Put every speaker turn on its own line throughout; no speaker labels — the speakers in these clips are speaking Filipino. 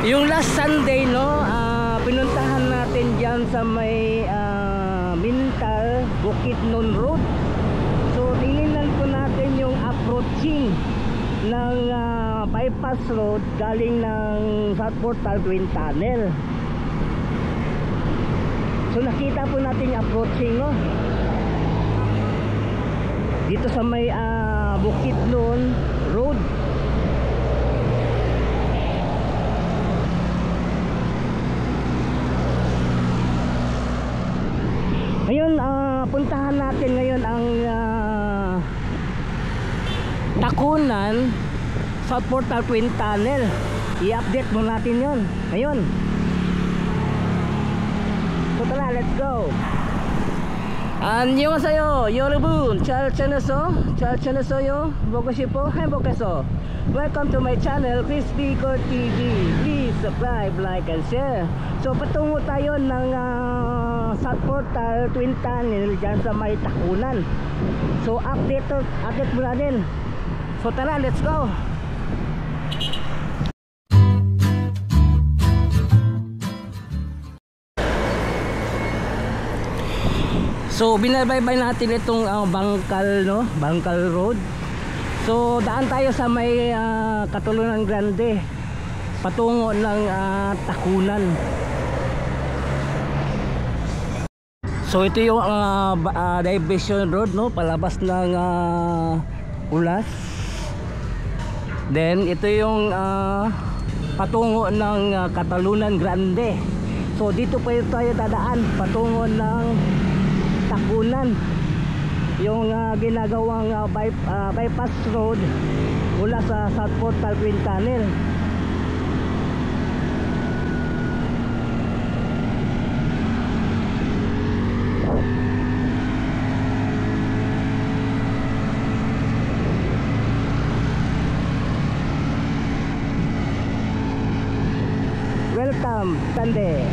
Yung last Sunday, no, pinuntahan natin dyan sa may Mintal, Bukidnon Road. So tinignan po natin yung approaching ng bypass road galing ng South Portal Twin Tunnel. So nakita po natin yung approaching, no, dito sa may Bukidnon Road. Ngayon, puntahan natin ngayon ang Takunan South Portal Twin Tunnel. I-update mo natin yon ngayon. So tara, let's go. 안녕하세요 여러분, 잘 지냈어요? 보고 싶어? 행복해서. Welcome to my channel, Crispy TV. Please subscribe, like and share. So patungo tayo ng South Portal Twin Tunnel dyan sa may Takunan. So update mo na din. So tara, let's go. So binabaybay natin itong Bangkal, no? Bangkal Road. So daan tayo sa may Catalonia Grande patungo ng Takunan. So ito yung diversion road, no, palabas ng Ulas. Then ito yung patungo ng Catalonia Grande. So dito pa tayo dadaan patungo ng Takunan, yung ginagawang bypass road mula sa South Portal Twin Tunnel. Welcome, Tande.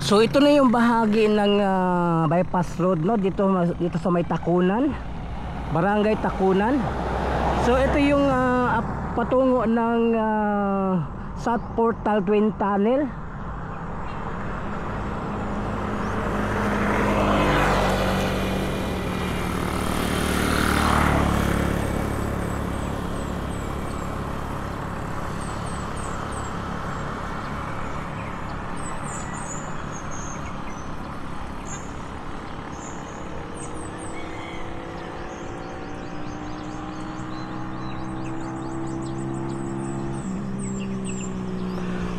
So ito na yung bahagi ng bypass road, no, dito sa may Takunan, Barangay Takunan. So ito yung patungo ng South Portal Twin Tunnel.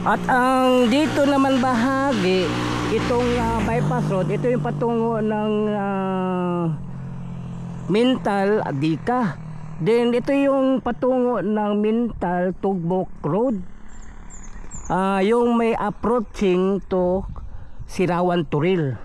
At ang dito naman bahagi, itong bypass road, ito yung patungo ng Mintal, Adika. Then ito yung patungo ng Mintal, Tugbok Road. Yung may approaching to Sirawan, Turil.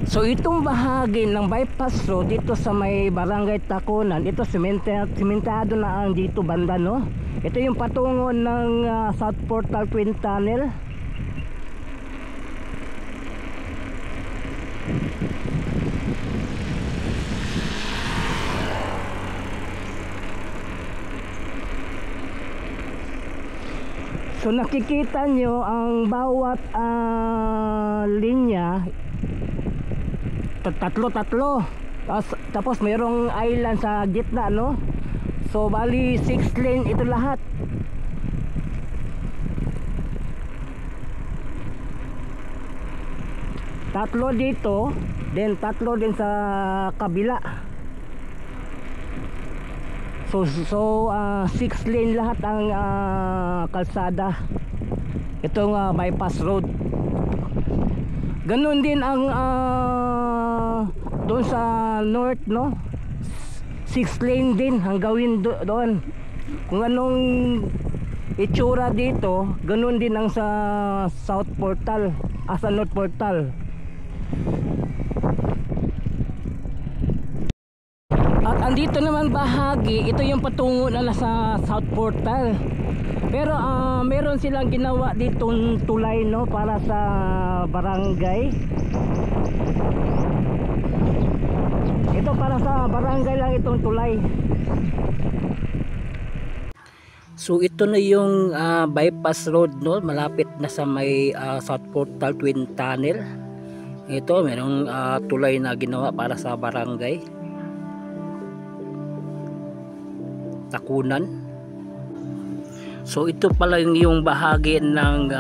So itong bahagi ng bypass road dito sa may Barangay Taconan, ito simentado na ang dito banda, no? Ito yung patungo ng South Portal Twin Tunnel. So nakikita nyo ang bawat linya, tatlo tapos mayroong island sa gitna, no? So bali 6 lane ito lahat. Tatlo dito, then tatlo din sa kabila. So 6 lane lahat ang kalsada. Itong bypass road. Ganun din ang doon sa north, no? 6 lane din ang gawin doon. Kung anong itsura dito, ganun din ang sa South Portal, sa North Portal. At andito naman bahagi, ito yung patungo na sa South Portal. Pero meron silang ginawa ditong tulay, no, para sa barangay. Ito para sa barangay lang itong tulay. So ito na yung bypass road, no, malapit na sa may South Portal Twin Tunnel. Ito merong tulay na ginawa para sa barangay Tacunan. So ito pala yung bahagi ng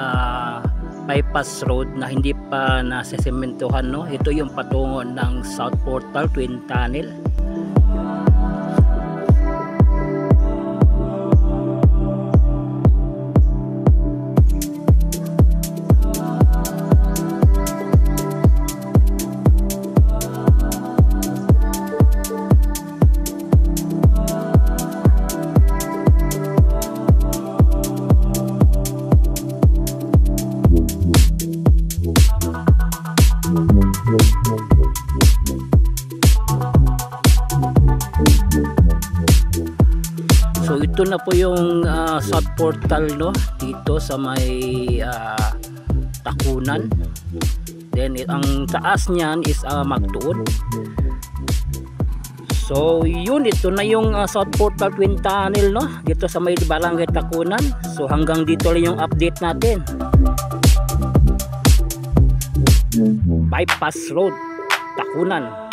bypass road na hindi pa nasesementohan, no? Ito yung patungo ng South Portal Twin Tunnel. ito na po yung South Portal, no, dito sa may Takunan. Then ang taas niyan is Magtuon. So yun, ito na yung South Portal Twin Tunnel, no, dito sa may Barangay Takunan. So hanggang dito lang yung update natin. Bypass Road, Takunan.